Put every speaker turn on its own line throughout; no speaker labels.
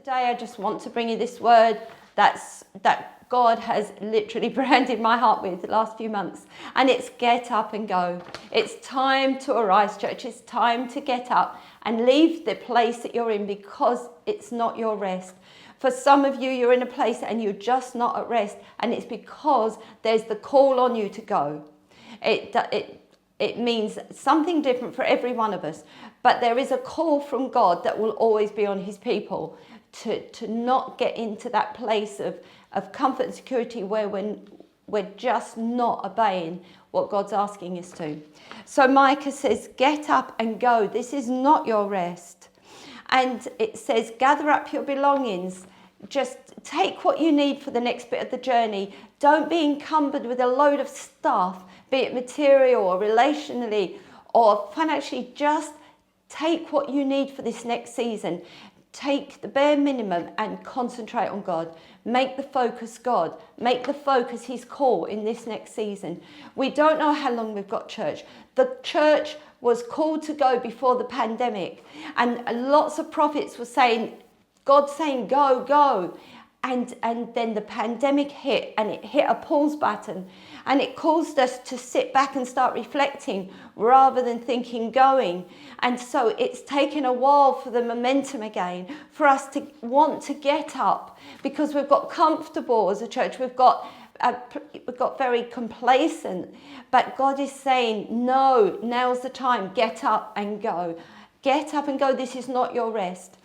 Today I just want to bring you this word that God has literally branded my heart with the last few months, and it's get up and go. It's time to arise, church. It's time to get up and leave the place that you're in, because it's not your rest. For some of you, you're in a place and you're just not at rest, and it's because there's the call on you to go. It means something different for every one of us, but there is a call from God that will always be on his people to not get into that place of comfort and security where we're just not obeying what God's asking us to. So Micah says, get up and go. This is not your rest. And it says, gather up your belongings. Just take what you need for the next bit of the journey. Don't be encumbered with a load of stuff, be it material or relationally or financially. Just take what you need for this next season. Take the bare minimum and concentrate on God. Make the focus God. Make the focus his call in this next season. We don't know how long we've got, church. The church was called to go before the pandemic, and lots of prophets were saying, God's saying, go, go. And then the pandemic hit, and it hit a pause button, and it caused us to sit back and start reflecting rather than thinking going. And so it's taken a while for the momentum again, for us to want to get up, because we've got comfortable as a church. We've got very complacent, but God is saying, no, now's the time. Get up and go. Get up and go. This is not your rest.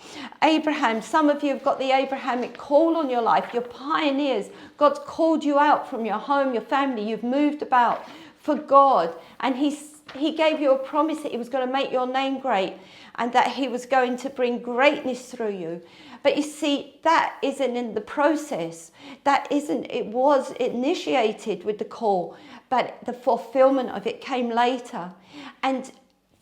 Abraham, some of you have got the Abrahamic call on your life. You're pioneers. God's called you out from your home, your family. You've moved about for God. And he gave you a promise that he was going to make your name great and that he was going to bring greatness through you. But you see, that isn't in the process. It was initiated with the call, but the fulfillment of it came later. And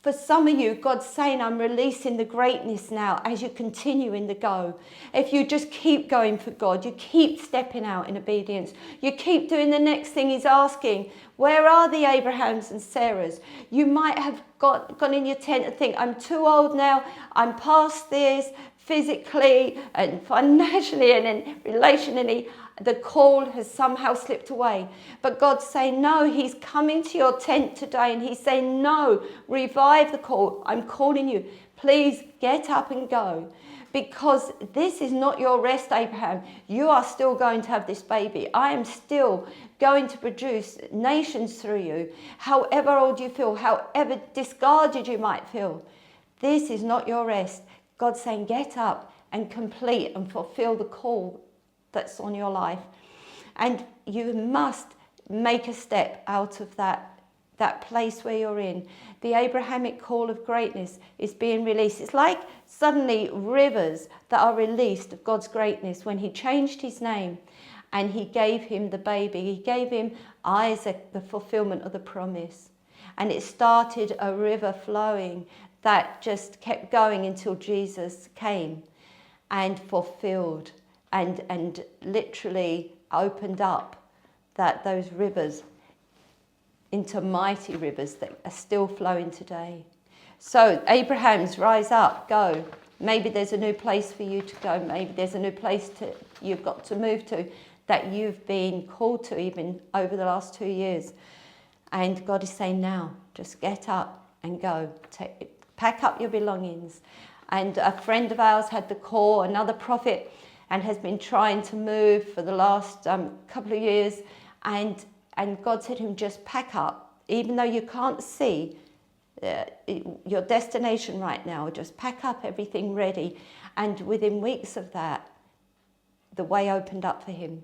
for some of you, God's saying, I'm releasing the greatness now as you continue in the go. If you just keep going for God, you keep stepping out in obedience, you keep doing the next thing he's asking. Where are the Abrahams and Sarahs? You might have gone in your tent and think, I'm too old now, I'm past this, physically and financially and then relationally. The call has somehow slipped away. But God's saying, no, he's coming to your tent today, and he's saying, no, revive the call. I'm calling you. Please get up and go, because this is not your rest, Abraham. You are still going to have this baby. I am still going to produce nations through you. However old you feel, however discarded you might feel, this is not your rest. God's saying, get up and complete and fulfill the call that's on your life. And you must make a step out of that place where you're in. The Abrahamic call of greatness is being released. It's like suddenly rivers that are released of God's greatness when he changed his name and he gave him the baby. He gave him Isaac, the fulfillment of the promise. And it started a river flowing that just kept going until Jesus came and fulfilled and literally opened up those rivers into mighty rivers that are still flowing today. So Abraham's, rise up, go. Maybe there's a new place for you to go. Maybe there's a new place you've got to move to that you've been called to even over the last 2 years. And God is saying, now, just get up and go. Pack up your belongings. And a friend of ours had the call, another prophet, and has been trying to move for the last couple of years. And God said to him, just pack up. Even though you can't see your destination right now, just pack up everything ready. And within weeks of that, the way opened up for him.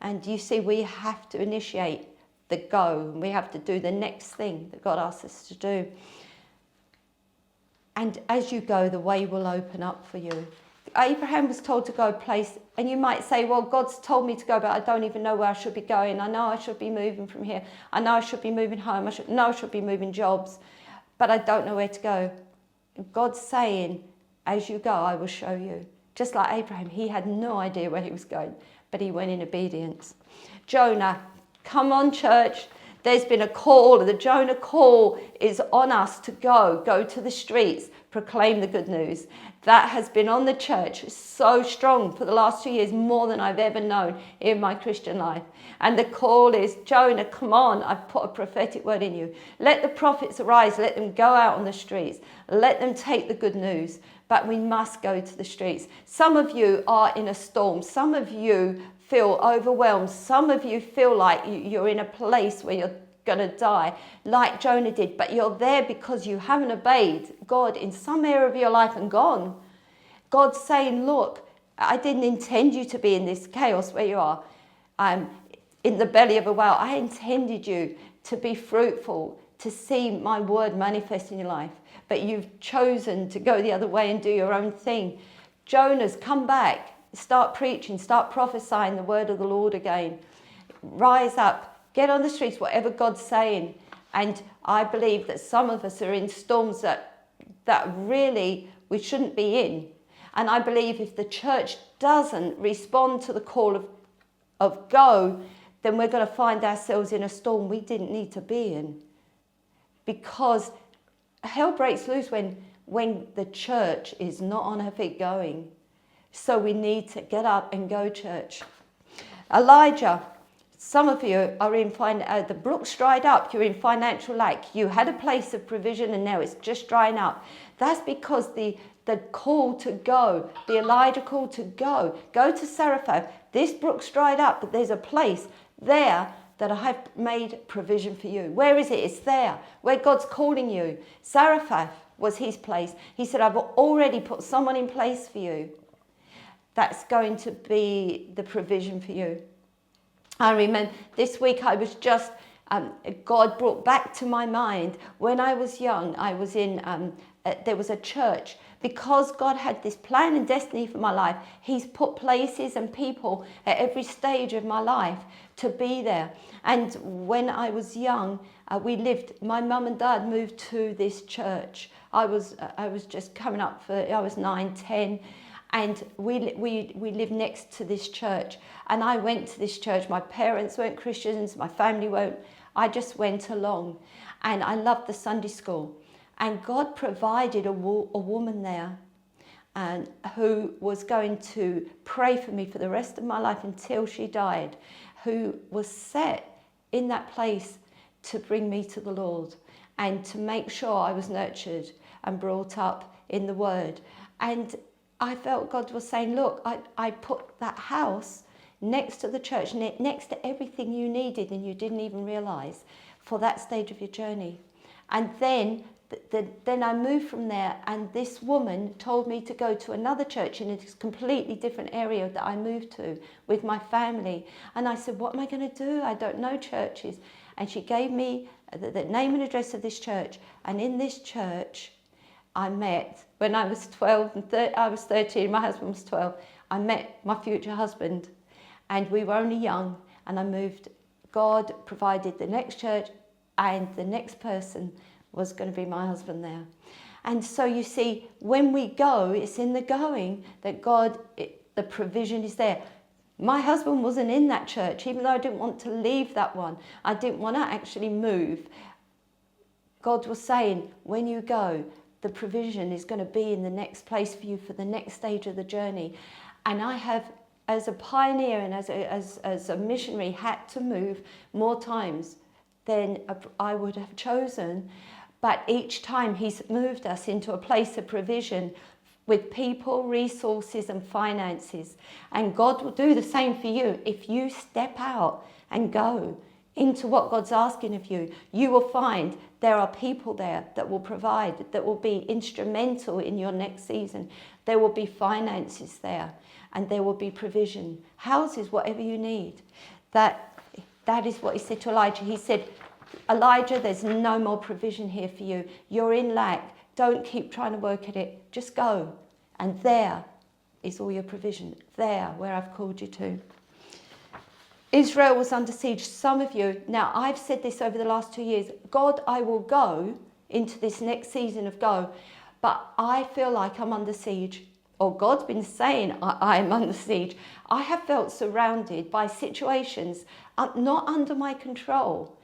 And you see, we have to initiate the go. We have to do the next thing that God asks us to do. And as you go, the way will open up for you. Abraham was told to go a place, and you might say, well, God's told me to go, but I don't even know where I should be going. I know I should be moving from here. I know I should be moving home. I should be moving jobs, but I don't know where to go. God's saying, as you go, I will show you. Just like Abraham, he had no idea where he was going, but he went in obedience. Jonah, come on, church. There's been a call. The Jonah call is on us to go to the streets, proclaim the good news. that has been on the church so strong for the last 2 years, more than I've ever known in my Christian life. And the call is, Jonah, come on, I've put a prophetic word in you. Let the prophets arise, let them go out on the streets, let them take the good news. But we must go to the streets. Some of you are in a storm. Some of you feel overwhelmed. Some of you feel like you're in a place where you're going to die, like Jonah did. But you're there because you haven't obeyed God in some area of your life and gone. God's saying, look, I didn't intend you to be in this chaos where you are. In the belly of a whale. I intended you to be fruitful, to see my word manifest in your life. But you've chosen to go the other way and do your own thing. Jonah's come back, start preaching, start prophesying the word of the Lord again. Rise up, get on the streets, whatever God's saying. And I believe that some of us are in storms that really we shouldn't be in. And I believe if the church doesn't respond to the call of go, then we're going to find ourselves in a storm we didn't need to be in. Because hell breaks loose when the church is not on her feet going. So we need to get up and go, church. Elijah, some of you are in, the brook's dried up, you're in financial lack. You had a place of provision and now it's just drying up. That's because the call to go, the Elijah call to go to Zarephath. This brook's dried up, but there's a place there that I have made provision for you. Where is it? It's there, where God's calling you. Zarephath was his place. He said, I've already put someone in place for you. That's going to be the provision for you. I remember this week I was just, God brought back to my mind, when I was young, I was in, there was a church. Because God had this plan and destiny for my life, he's put places and people at every stage of my life to be there. And when I was young, my mum and dad moved to this church. I was just coming up I was 9, 10, and we lived next to this church. And I went to this church. My parents weren't Christians, my family weren't. I just went along, and I loved the Sunday school. And God provided a woman there and who was going to pray for me for the rest of my life until she died, who was set in that place to bring me to the Lord and to make sure I was nurtured and brought up in the Word. And I felt God was saying, look, I put that house next to the church, next to everything you needed and you didn't even realise for that stage of your journey. And then I moved from there, and this woman told me to go to another church in a completely different area that I moved to with my family. And I said, what am I going to do? I don't know churches. And she gave me the name and address of this church. And in this church, I met, when I was 12, I was 13, my husband was 12, I met my future husband. And we were only young, and I moved. God provided the next church, and the next person was going to be my husband there. And so you see, when we go, it's in the going that the provision is there. My husband wasn't in that church, even though I didn't want to leave that one. I didn't want to actually move. God was saying, when you go, the provision is going to be in the next place for you for the next stage of the journey. And I have, as a pioneer and as a missionary, had to move more times than I would have chosen. But each time he's moved us into a place of provision with people, resources and finances. And God will do the same for you. If you step out and go into what God's asking of you, you will find there are people there that will provide, that will be instrumental in your next season. There will be finances there, and there will be provision. Houses, whatever you need. That is what he said to Elijah. He said, Elijah, there's no more provision here for you. You're in lack. Don't keep trying to work at it. Just go. And there is all your provision. There, where I've called you to. Israel was under siege. Some of you, now I've said this over the last 2 years, God, I will go into this next season of go, but I feel like I'm under siege. Or God's been saying I'm under siege. I have felt surrounded by situations not under my control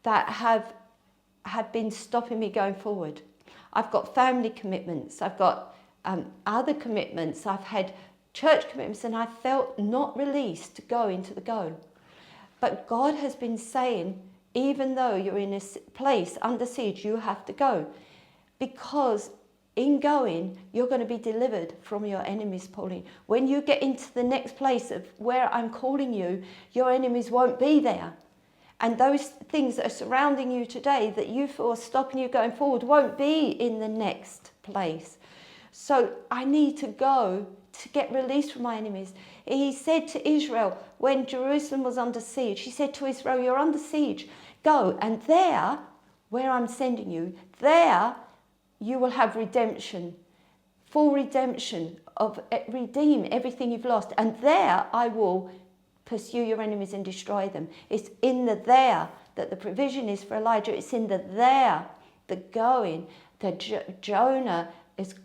that have been stopping me going forward. I've got family commitments. I've got other commitments. I've had church commitments, and I felt not released to go into the go. But God has been saying, even though you're in a place under siege, you have to go. Because in going, you're going to be delivered from your enemies, Pauline. When you get into the next place of where I'm calling you, your enemies won't be there. And those things that are surrounding you today that you feel are stopping you going forward won't be in the next place. So I need to go to get released from my enemies. He said to Israel, when Jerusalem was under siege, he said to Israel, you're under siege. Go, and there, where I'm sending you, there you will have redemption, full redemption, redeem everything you've lost. And there I will pursue your enemies and destroy them. It's in the there that the provision is for Elijah. It's in the there, the going, that Jonah's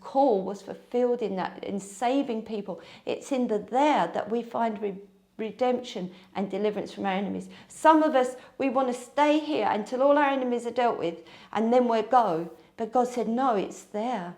call was fulfilled in that, in saving people. It's in the there that we find redemption and deliverance from our enemies. Some of us, we want to stay here until all our enemies are dealt with, and then we'll go. But God said, no, it's there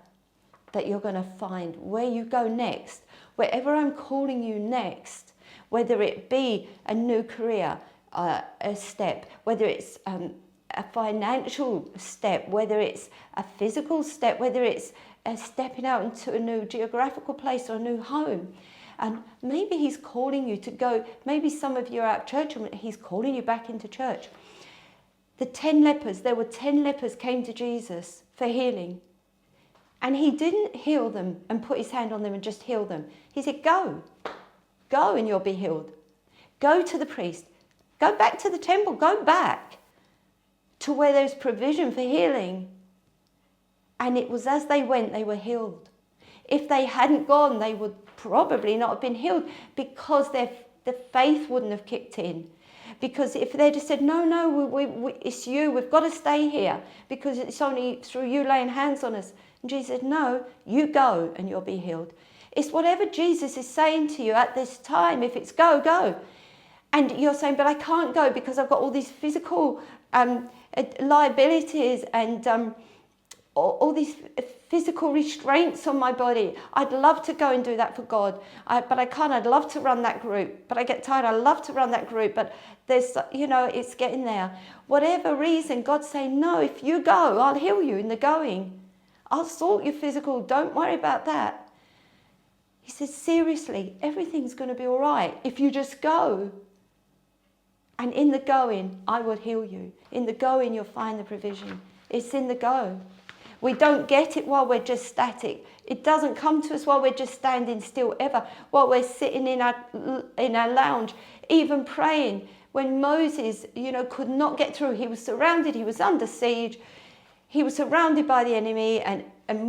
that you're going to find where you go next. Wherever I'm calling you next, whether it be a new career, a step, whether it's a financial step, whether it's a physical step, whether it's stepping out into a new geographical place or a new home. And maybe he's calling you to go, maybe some of you are out of church and he's calling you back into church. The 10 lepers, there were 10 lepers came to Jesus for healing. And he didn't heal them and put his hand on them and just heal them. He said, go and you'll be healed. Go to the priest. Go back to the temple. Go back to where there's provision for healing. And it was as they went, they were healed. If they hadn't gone, they would probably not have been healed because the faith wouldn't have kicked in. Because if they'd have said, no, it's you, we've got to stay here because it's only through you laying hands on us. And Jesus said, no, you go and you'll be healed. It's whatever Jesus is saying to you at this time. If it's go, go. And you're saying, but I can't go because I've got all these physical liabilities and all these physical restraints on my body. I'd love to go and do that for God, but I can't. I'd love to run that group, but I get tired. I love to run that group, but there's, it's getting there. Whatever reason, God's saying, no, if you go, I'll heal you in the going. I'll sort your physical. Don't worry about that. He says, seriously, everything's going to be all right if you just go. And in the going, I will heal you. In the going, you'll find the provision. It's in the go. We don't get it while we're just static. It doesn't come to us while we're just standing still ever, while we're sitting in our lounge, even praying. When Moses, could not get through, he was surrounded, he was under siege, he was surrounded by the enemy and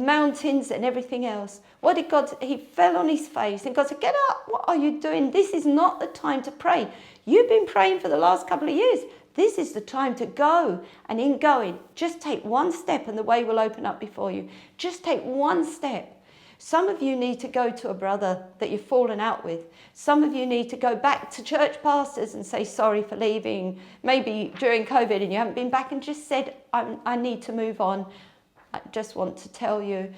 mountains and everything else. What did God say? He fell on his face and God said, get up, what are you doing? This is not the time to pray. You've been praying for the last couple of years. This is the time to go. And in going, just take one step and the way will open up before you. Just take one step. Some of you need to go to a brother that you've fallen out with. Some of you need to go back to church pastors and say sorry for leaving, maybe during COVID and you haven't been back, and just said, I need to move on. I just want to tell you.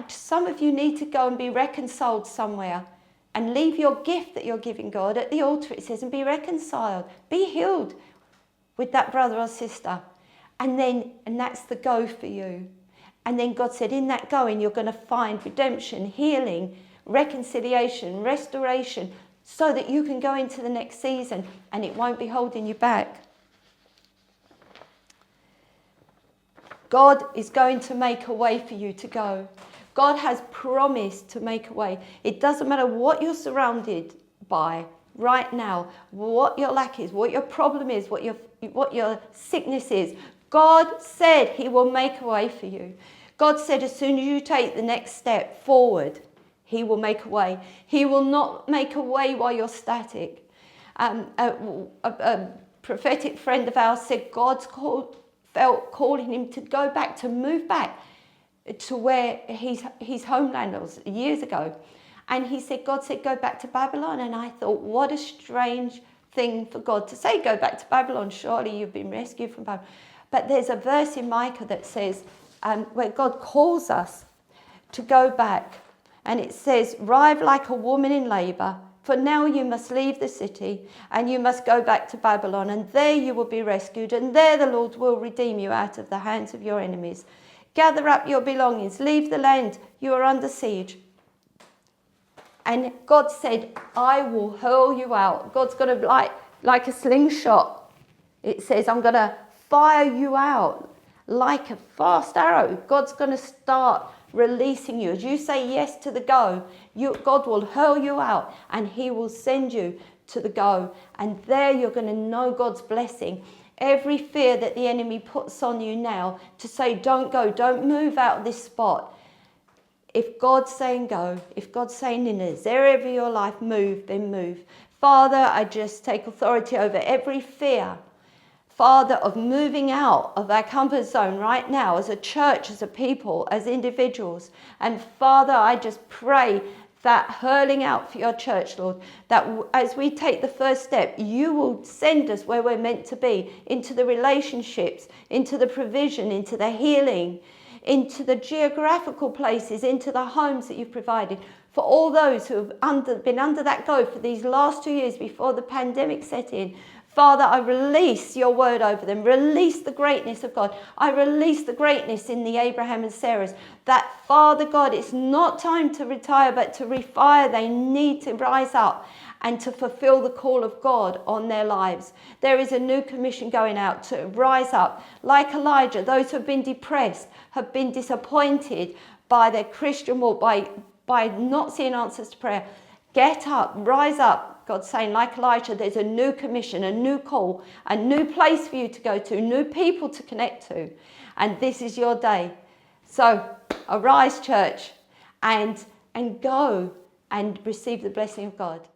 Some of you need to go and be reconciled somewhere and leave your gift that you're giving God at the altar, it says, and be reconciled. Be healed with that brother or sister. And that's the go for you. And then God said, in that going, you're going to find redemption, healing, reconciliation, restoration, so that you can go into the next season and it won't be holding you back. God is going to make a way for you to go. God has promised to make a way. It doesn't matter what you're surrounded by right now, what your lack is, what your problem is, what your sickness is. God said he will make a way for you. God said as soon as you take the next step forward, he will make a way. He will not make a way while you're static. A prophetic friend of ours said God's felt calling him to go back, to move back to where his homeland was years ago. And he said, God said, go back to Babylon. And I thought, what a strange thing for God to say, go back to Babylon. Surely you've been rescued from Babylon. But there's a verse in Micah that says, where God calls us to go back And it says, "Rise like a woman in labour, for now you must leave the city and you must go back to Babylon, and there you will be rescued, and there the Lord will redeem you out of the hands of your enemies. Gather up your belongings, leave the land, you are under siege." And God said, "I will hurl you out." God's got to, like a slingshot. It says, "I'm going to fire you out like a fast arrow." God's going to start releasing you. As you say yes to the go, God will hurl you out and he will send you to the go. And there you're going to know God's blessing. Every fear that the enemy puts on you now to say, "Don't go, don't move out of this spot." If God's saying go, if God's saying in this area of your life, move, then move. Father, I just take authority over every fear, Father, of moving out of our comfort zone right now as a church, as a people, as individuals. And Father, I just pray that hurling out for your church, Lord, that as we take the first step, you will send us where we're meant to be, into the relationships, into the provision, into the healing, into the geographical places, into the homes that you've provided for all those who have been under that go for these last 2 years before the pandemic set in. Father, I release your word over them. Release the greatness of God. I release the greatness in the Abraham and Sarahs. That, Father God, it's not time to retire, but to refire. They need to rise up and to fulfill the call of God on their lives. There is a new commission going out to rise up. Like Elijah, those who have been depressed, have been disappointed by their Christian walk, by not seeing answers to prayer. Get up, rise up. God's saying, like Elijah, there's a new commission, a new call, a new place for you to go to, new people to connect to. And this is your day. So arise, church, and go and receive the blessing of God.